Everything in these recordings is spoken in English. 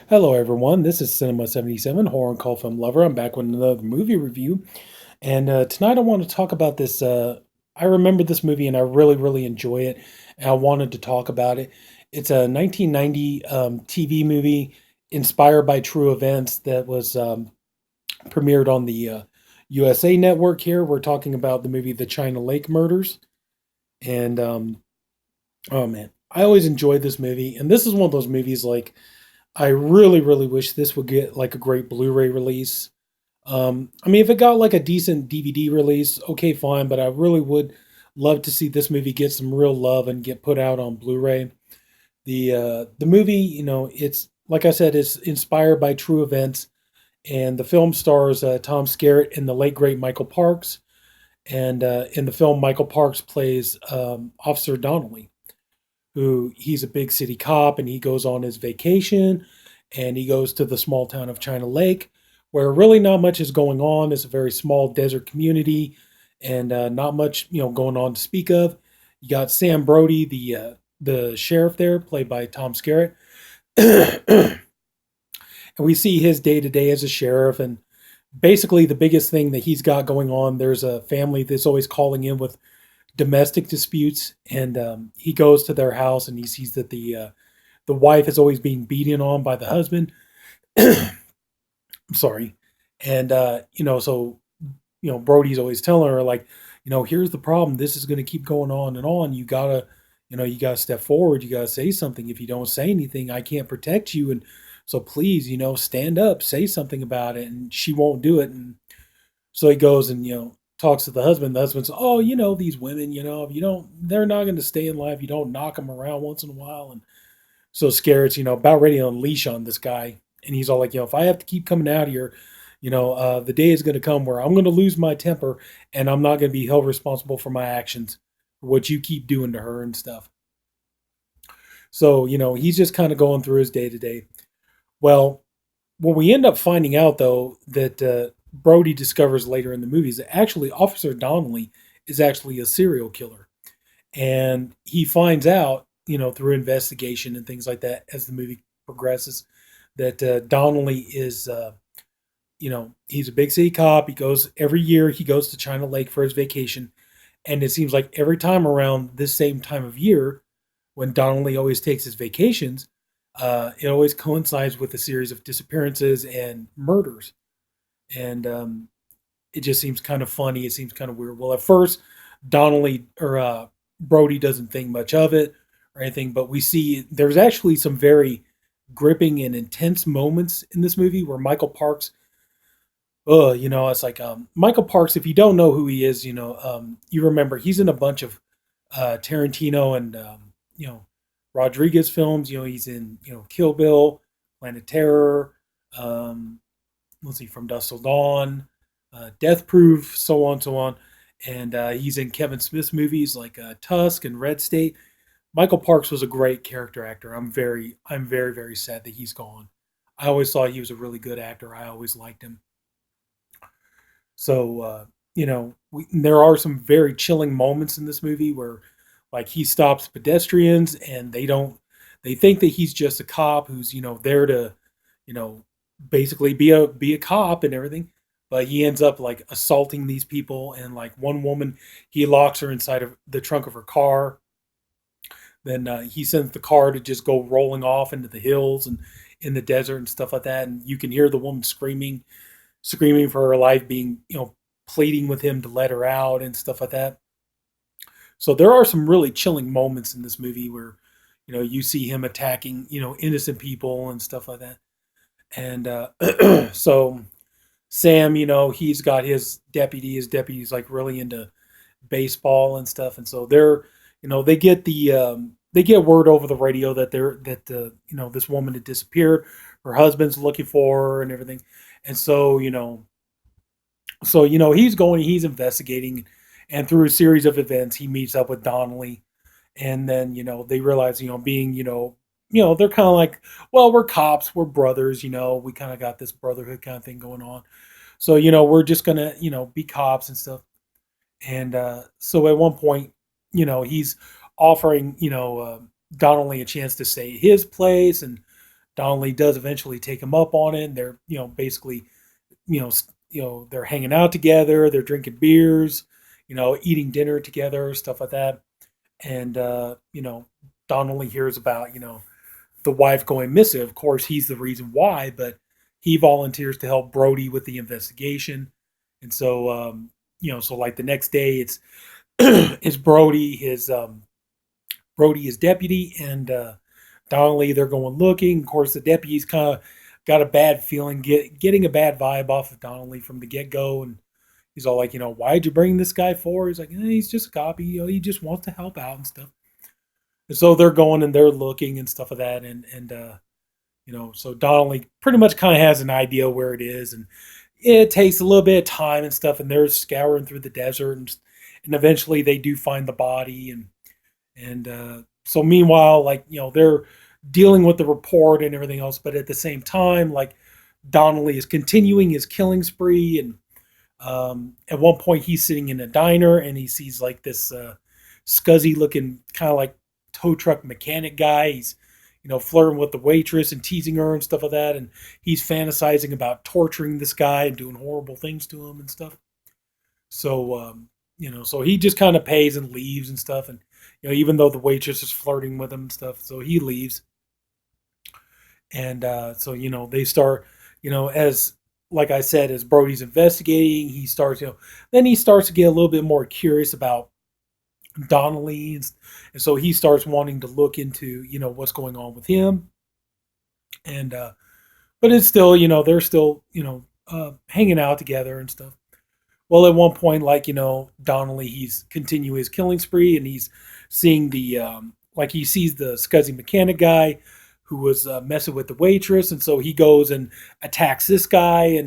Hello, everyone. This is Sinema77, horror and cult film lover. I'm back with another movie review. And tonight I want to talk about this. I remember this movie and I really, really enjoy it. And I wanted to talk about it. It's a 1990 TV movie inspired by true events that was premiered on the USA Network here. We're talking about the movie The China Lake Murders. And oh man, I always enjoyed this movie. And this is one of those movies like I really, really wish this would get like a great Blu-ray release. I mean, if it got like a decent DVD release, okay, fine. But I really would love to see this movie get some real love and get put out on Blu-ray. The movie, it's like I said, it's inspired by true events, and the film stars Tom Skerritt and the late great Michael Parks. And in the film, Michael Parks plays Officer Donnelly, who he's a big city cop and he goes on his vacation and he goes to the small town of China Lake where really not much is going on. It's a very small desert community and not much going on to speak of. You got Sam Brodie, the sheriff there, played by Tom Skerritt, and we see his day to day as a sheriff. And basically, the biggest thing that he's got going on, there's a family that's always calling in with domestic disputes, and he goes to their house and he sees that the wife is always being beaten on by the husband. I'm sorry, and so Brody's always telling her like, here's the problem. This is going to keep going on and on. You gotta step forward. You gotta say something. If you don't say anything, I can't protect you. And so please, stand up, say something about it. And she won't do it. And so he goes and talks to the husband. The husband's, oh, these women, if you don't, they're not going to stay in life. You don't knock them around once in a while. And so Scarrett's, about ready to unleash on this guy. And he's all like, if I have to keep coming out here, the day is going to come where I'm going to lose my temper and I'm not going to be held responsible for my actions, for what you keep doing to her and stuff. So, he's just kind of going through his day to day. Well, what we end up finding out, though, that Brody discovers later in the movie is that actually Officer Donnelly is actually a serial killer. And he finds out, through investigation and things like that as the movie progresses, that Donnelly is, he's a big city cop. He goes every year, he goes to China Lake for his vacation. And it seems like every time around this same time of year, when Donnelly always takes his vacations, it always coincides with a series of disappearances and murders. And it just seems kind of funny. It seems kind of weird. Well, at first, Donnelly or Brody doesn't think much of it or anything, but we see there's actually some very gripping and intense moments in this movie where Michael Parks, it's like Michael Parks. If you don't know who he is, you remember he's in a bunch of Tarantino and Rodriguez films. He's in Kill Bill, Planet Terror. Let's see, From Dusk Till Dawn, Death Proof, so on, so on. And he's in Kevin Smith's movies like Tusk and Red State. Michael Parks was a great character actor. I'm very, very sad that he's gone. I always thought he was a really good actor. I always liked him. So, there are some very chilling moments in this movie where, like, he stops pedestrians and they think that he's just a cop who's, there to, you know, basically be a cop and everything. But he ends up like assaulting these people, and like one woman, he locks her inside of the trunk of her car. Then he sends the car to just go rolling off into the hills and in the desert and stuff like that. And you can hear the woman screaming for her life, being pleading with him to let her out and stuff like that. So there are some really chilling moments in this movie where you see him attacking innocent people and stuff like that. And so Sam, he's got his deputy. His deputy's like really into baseball and stuff, and so they get word over the radio that this woman had disappeared. Her husband's looking for her and everything, and he's investigating, and through a series of events, he meets up with Donnelly, and then they realize being they're kind of like, well, we're cops, we're brothers, we kind of got this brotherhood kind of thing going on. So, we're just gonna, be cops and stuff. And so at one point, he's offering, Donnelly a chance to stay at his place, and Donnelly does eventually take him up on it. And they're, basically, they're hanging out together. They're drinking beers, eating dinner together, stuff like that. And, Donnelly hears about, the wife going missing. Of course, he's the reason why, but he volunteers to help Brodie with the investigation. And so, so like the next day, it's is Brodie, his deputy, and Donnelly. They're going looking. Of course, the deputy's kind of got a bad feeling, getting a bad vibe off of Donnelly from the get go, and he's all like, why'd you bring this guy for? He's like, he's just a copy. He just wants to help out and stuff. And so they're going and they're looking and stuff of that, and so Donnelly pretty much kind of has an idea where it is, and it takes a little bit of time and stuff, and they're scouring through the desert, and eventually they do find the body, and so meanwhile, like, they're dealing with the report and everything else, but at the same time, like, Donnelly is continuing his killing spree, and at one point he's sitting in a diner and he sees like this scuzzy looking kind of like tow truck mechanic guy. He's flirting with the waitress and teasing her and stuff like that, and he's fantasizing about torturing this guy and doing horrible things to him and stuff. So so he just kind of pays and leaves and stuff, and even though the waitress is flirting with him and stuff, so he leaves. And so they start, as like I said, as Brodie's investigating, he starts, then he starts to get a little bit more curious about Donnelly, and so he starts wanting to look into, what's going on with him. And but it's still, they're still, hanging out together and stuff. Well, at one point, like, Donnelly, he's continuing his killing spree, and he's seeing like he sees the scuzzy mechanic guy who was messing with the waitress, and so he goes and attacks this guy,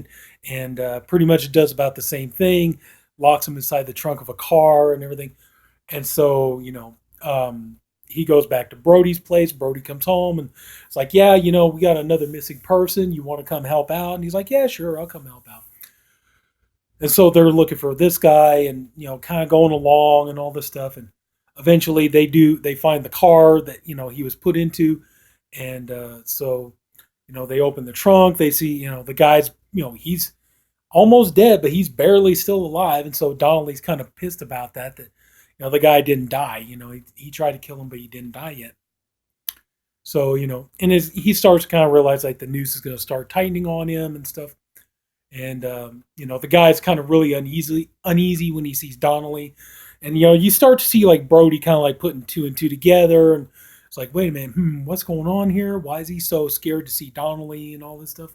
and pretty much does about the same thing, locks him inside the trunk of a car and everything. And so, he goes back to Brodie's place. Brodie comes home and it's like, yeah, we got another missing person. You want to come help out? And he's like, yeah, sure, I'll come help out. And so they're looking for this guy and, kind of going along and all this stuff. And eventually they find the car that, he was put into. And so, they open the trunk. They see, the guy's, he's almost dead, but he's barely still alive. And so Donnelly's kind of pissed about that the guy didn't die. He tried to kill him, but he didn't die yet. So, and he starts to kind of realize like the noose is going to start tightening on him and stuff. And, the guy's kind of really uneasy when he sees Donnelly. And, you start to see like Brodie kind of like putting two and two together. And it's like, wait a minute, what's going on here? Why is he so scared to see Donnelly and all this stuff?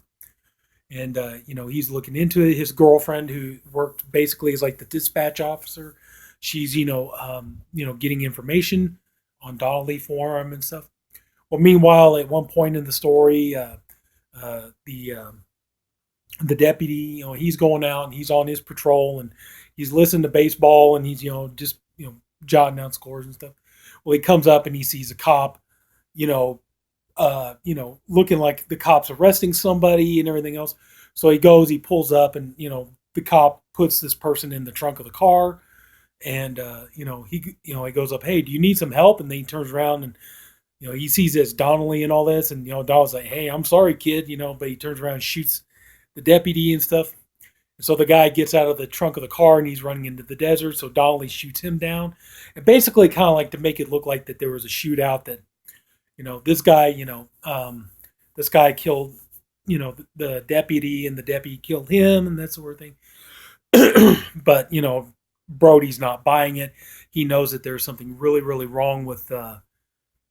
And, he's looking into it. His girlfriend, who worked basically as like the dispatch officer, she's, getting information on Donnelly for him and stuff. Well, meanwhile, at one point in the story, the deputy, he's going out and he's on his patrol and he's listening to baseball and he's, just, jotting down scores and stuff. Well, he comes up and he sees a cop, looking like the cop's arresting somebody and everything else. So he pulls up and, the cop puts this person in the trunk of the car. And, he goes up, hey, do you need some help? And then he turns around and, he sees this Donnelly and all this. And, Donnelly's like, hey, I'm sorry, kid, but he turns around and shoots the deputy and stuff. And so the guy gets out of the trunk of the car and he's running into the desert. So Donnelly shoots him down. And basically kind of like to make it look like that there was a shootout that, this guy, this guy killed, the deputy and the deputy killed him and that sort of thing. But, Brodie's not buying it. He knows that there's something really, really wrong with,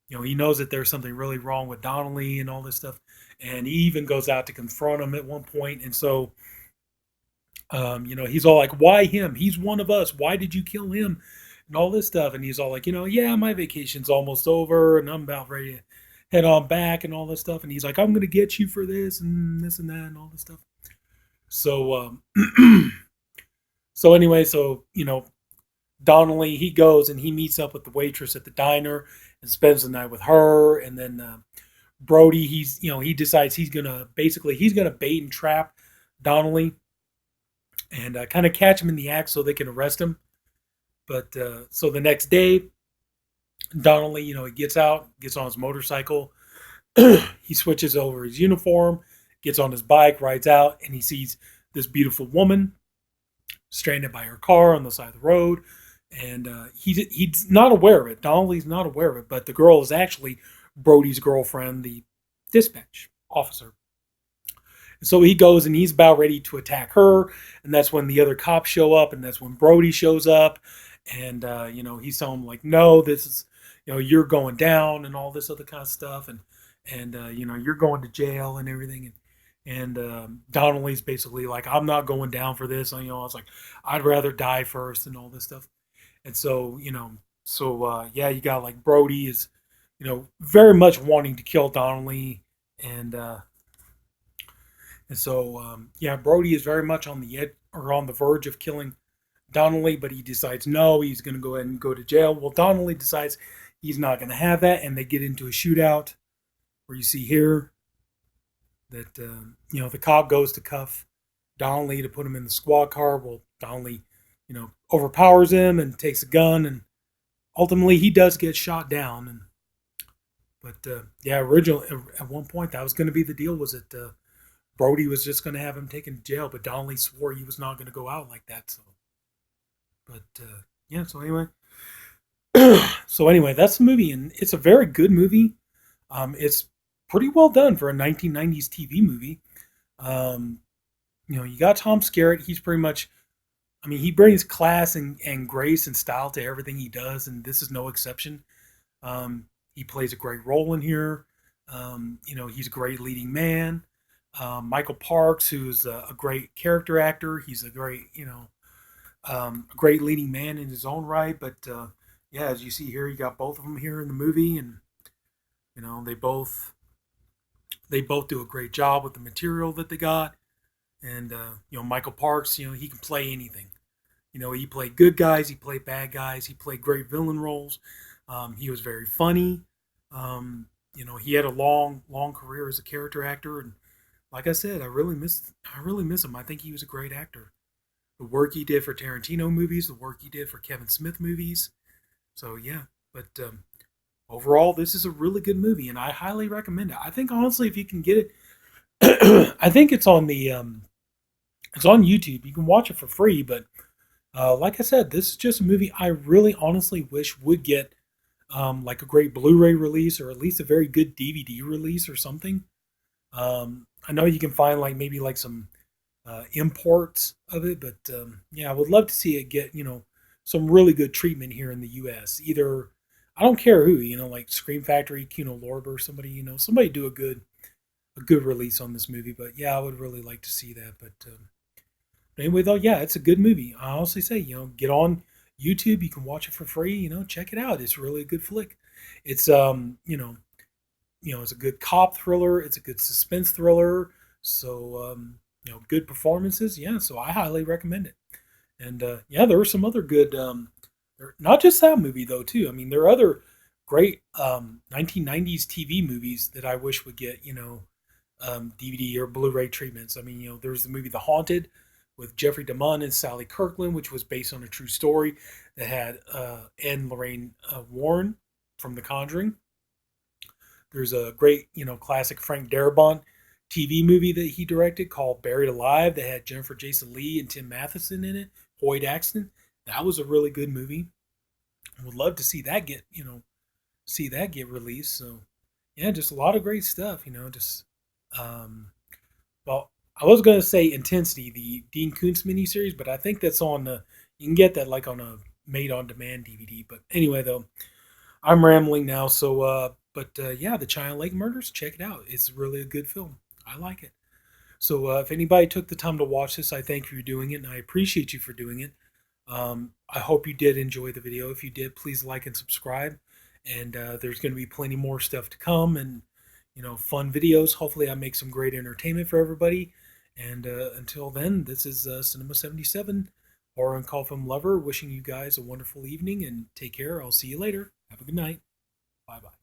he knows that there's something really wrong with Donnelly and all this stuff. And he even goes out to confront him at one point. And so, he's all like, why him? He's one of us. Why did you kill him? And all this stuff. And he's all like, yeah, my vacation's almost over and I'm about ready to head on back and all this stuff. And he's like, I'm going to get you for this and this and that and all this stuff. So, so anyway, Donnelly, he goes and he meets up with the waitress at the diner and spends the night with her. And then Brodie, he decides he's gonna bait and trap Donnelly and kind of catch him in the act so they can arrest him. But so the next day, Donnelly, he gets on his motorcycle, he switches over his uniform, gets on his bike, rides out, and he sees this beautiful woman stranded by her car on the side of the road. And he's not aware of it. Donnelly's not aware of it, but the girl is actually Brodie's girlfriend, the dispatch officer. So he goes and he's about ready to attack her, and that's when the other cops show up, and that's when Brodie shows up, and he's telling him like, no, this is, you're going down and all this other kind of stuff, and you're going to jail and everything, and Donnelly's basically like, I'm not going down for this. I was like, I'd rather die first and all this stuff, and so yeah, you got like Brodie is very much wanting to kill Donnelly, and so, yeah, Brodie is very much on the edge or on the verge of killing Donnelly, but he decides no, he's going to go ahead and go to jail. Well, Donnelly decides he's not going to have that, and they get into a shootout where you see here that, the cop goes to cuff Donnelly to put him in the squad car. Well, Donnelly, overpowers him and takes a gun, and ultimately he does get shot down. But yeah, originally at one point that was going to be the deal, was that Brodie was just going to have him taken to jail, but Donnelly swore he was not going to go out like that. So, but yeah. So anyway, that's the movie, and it's a very good movie. It's pretty well done for a 1990s TV movie. You got Tom Skerritt. He's pretty much, he brings class and grace and style to everything he does, and this is no exception. He plays a great role in here. He's a great leading man. Michael Parks, who's a great character actor. He's a great, great leading man in his own right. But yeah, as you see here, you got both of them here in the movie, and they both do a great job with the material that they got. And Michael Parks, he can play anything. He played good guys, he played bad guys, he played great villain roles. He was very funny. He had a long career as a character actor, and like I said, I really miss him. I think he was a great actor. The work he did for Tarantino movies, the work he did for Kevin Smith movies. So yeah, but overall, this is a really good movie, and I highly recommend it. I think honestly, if you can get it, I think it's on it's on YouTube. You can watch it for free. But like I said, this is just a movie I really honestly wish would get like a great Blu-ray release, or at least a very good DVD release or something. I know you can find maybe some imports of it, but yeah, I would love to see it get some really good treatment here in the U.S. Either, I don't care who, like Scream Factory, Kino Lorber, or somebody, somebody do a good release on this movie. But yeah, I would really like to see that. But anyway, though, yeah, it's a good movie. I honestly say, get on YouTube, you can watch it for free. Check it out. It's really a good flick. It's it's a good cop thriller. It's a good suspense thriller. So, good performances. Yeah, so I highly recommend it. And yeah, there are some other good, not just that movie though, too. There are other great 1990s TV movies that I wish would get, DVD or Blu-ray treatments. There's the movie The Haunted with Jeffrey DeMunn and Sally Kirkland, which was based on a true story that had Ed and Lorraine Warren from The Conjuring. There's a great, classic Frank Darabont TV movie that he directed called Buried Alive that had Jennifer Jason Leigh and Tim Matheson in it, Hoyt Axton. That was a really good movie. I would love to see that get released. So yeah, just a lot of great stuff, well, I was going to say Intensity, the Dean Koontz miniseries, but I think that's on you can get that on a made-on-demand DVD. But anyway, though, I'm rambling now. So, yeah, The China Lake Murders, check it out. It's really a good film. I like it. So if anybody took the time to watch this, I thank you for doing it, and I appreciate you for doing it. I hope you did enjoy the video. If you did, please like and subscribe. And there's going to be plenty more stuff to come, and fun videos. Hopefully I make some great entertainment for everybody. And until then, this is Sinema77, horror and call film lover, wishing you guys a wonderful evening, and take care. I'll see you later. Have a good night. Bye-bye.